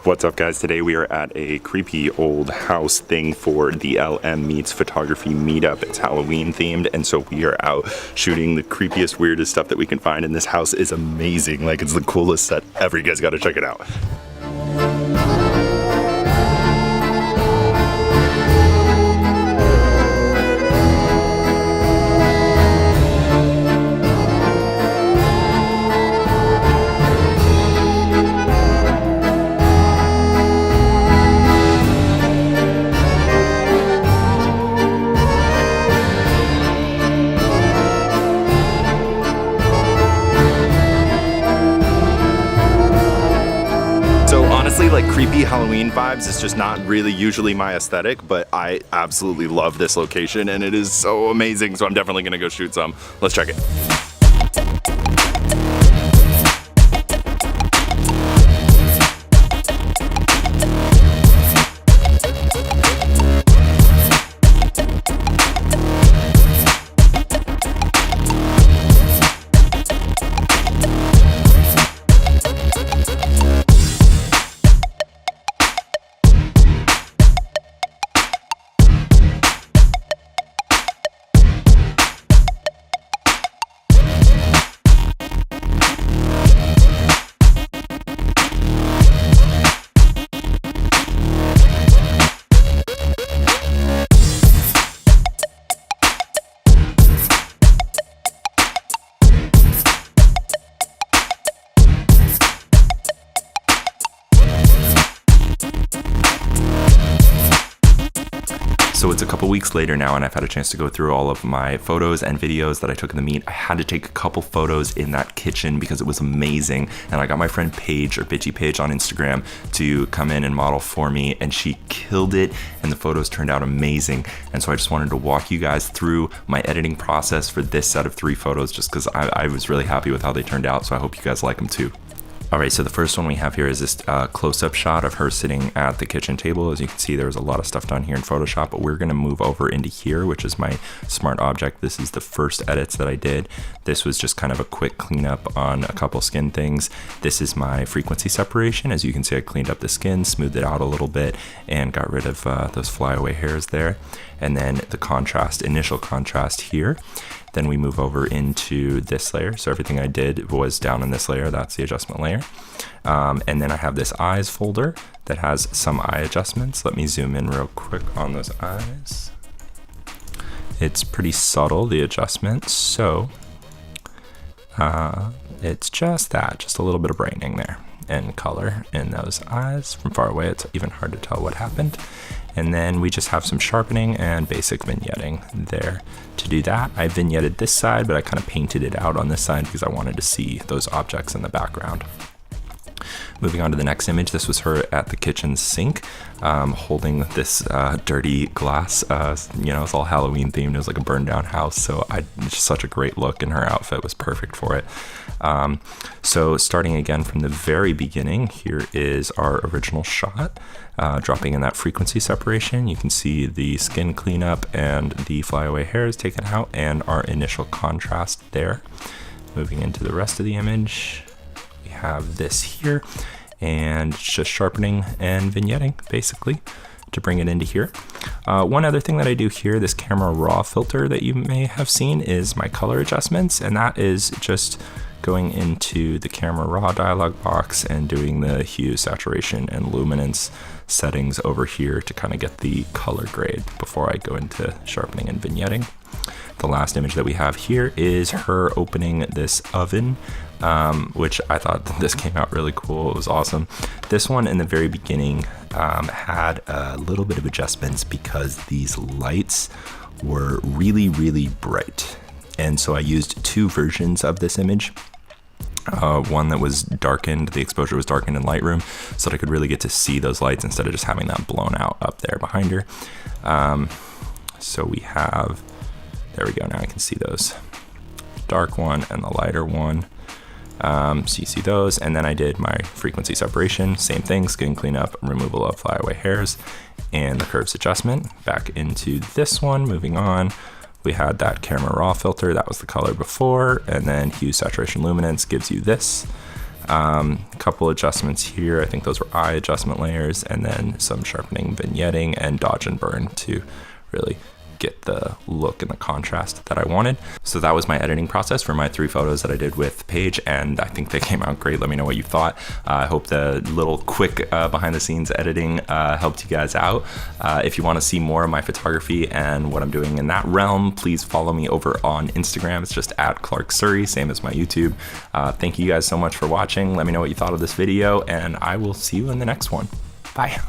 What's up, guys? Today we are at a creepy old house thing for the LMMeets photography meetup. It's Halloween themed, and so we are out shooting the creepiest, weirdest stuff that we can find, and this house is amazing. Like, it's the coolest set ever. You guys gotta check it out. Like creepy Halloween vibes is just not really usually my aesthetic, but I absolutely love this location and it is so amazing, so I'm definitely gonna go shoot some. Let's check it. So it's a couple weeks later now, and I've had a chance to go through all of my photos and videos that I took in the meet. I had to take a couple photos in that kitchen because it was amazing, and I got my friend Paige, or Bitchy Paige on Instagram, to come in and model for me, and she killed it, and the photos turned out amazing. And so I just wanted to walk you guys through my editing process for this set of 3 photos, just because I was really happy with how they turned out, so I hope you guys like them too. Alright, so the first one we have here is this close-up shot of her sitting at the kitchen table. As you can see, there's a lot of stuff done here in Photoshop, but we're going to move over into here, which is my smart object. This is the first edits that I did. This was just kind of a quick cleanup on a couple skin things. This is my frequency separation. As you can see, I cleaned up the skin, smoothed it out a little bit, and got rid of those flyaway hairs there. And then the contrast, initial contrast here. Then we move over into this layer. So everything I did was down in this layer. That's the adjustment layer. And then I have this eyes folder that has some eye adjustments. Let me zoom in real quick on those eyes. It's pretty subtle, the adjustment. So it's just that, just a little bit of brightening there and color in those eyes. From far away, it's even hard to tell what happened. And then we just have some sharpening and basic vignetting there. To do that, I vignetted this side, but I kind of painted it out on this side because I wanted to see those objects in the background. Moving on to the next image, this was her at the kitchen sink, holding this dirty glass. You know, it's all Halloween themed. It was like a burned down house, so just such a great look, and her outfit was perfect for it. So starting again from the very beginning, here is our original shot. Dropping in that frequency separation, you can see the skin cleanup and the flyaway hairs taken out, and our initial contrast there. Moving into the rest of the image, we have this here, and just sharpening and vignetting basically to bring it into here. One other thing that I do here, this camera raw filter that you may have seen, is my color adjustments, and that is just going into the camera raw dialog box and doing the hue, saturation, and luminance settings over here to kind of get the color grade before I go into sharpening and vignetting. The last image that we have here is her opening this oven, which I thought this came out really cool. It was awesome. This one in the very beginning had a little bit of adjustments because these lights were really, really bright. And so I used 2 versions of this image. One that was darkened, the exposure was darkened in Lightroom, so that I could really get to see those lights instead of just having that blown out up there behind her. So we have, there we go, now I can see those. Dark one and the lighter one. So you see those, and then I did my frequency separation, same thing, skin cleanup, removal of flyaway hairs, and the curves adjustment. Back into this one, moving on. We had that camera raw filter, that was the color before, and then hue, saturation, luminance gives you this. A couple adjustments here. I think those were eye adjustment layers, and then some sharpening, vignetting, and dodge and burn to really get the look and the contrast that I wanted. So that was my editing process for my 3 photos that I did with Paige, and I think they came out great. Let me know what you thought. I hope the little quick behind the scenes editing helped you guys out. If you want to see more of my photography and what I'm doing in that realm, please follow me over on Instagram. It's just @ClarkSurrey, same as my YouTube. Thank you guys so much for watching. Let me know what you thought of this video, and I will see you in the next one. Bye.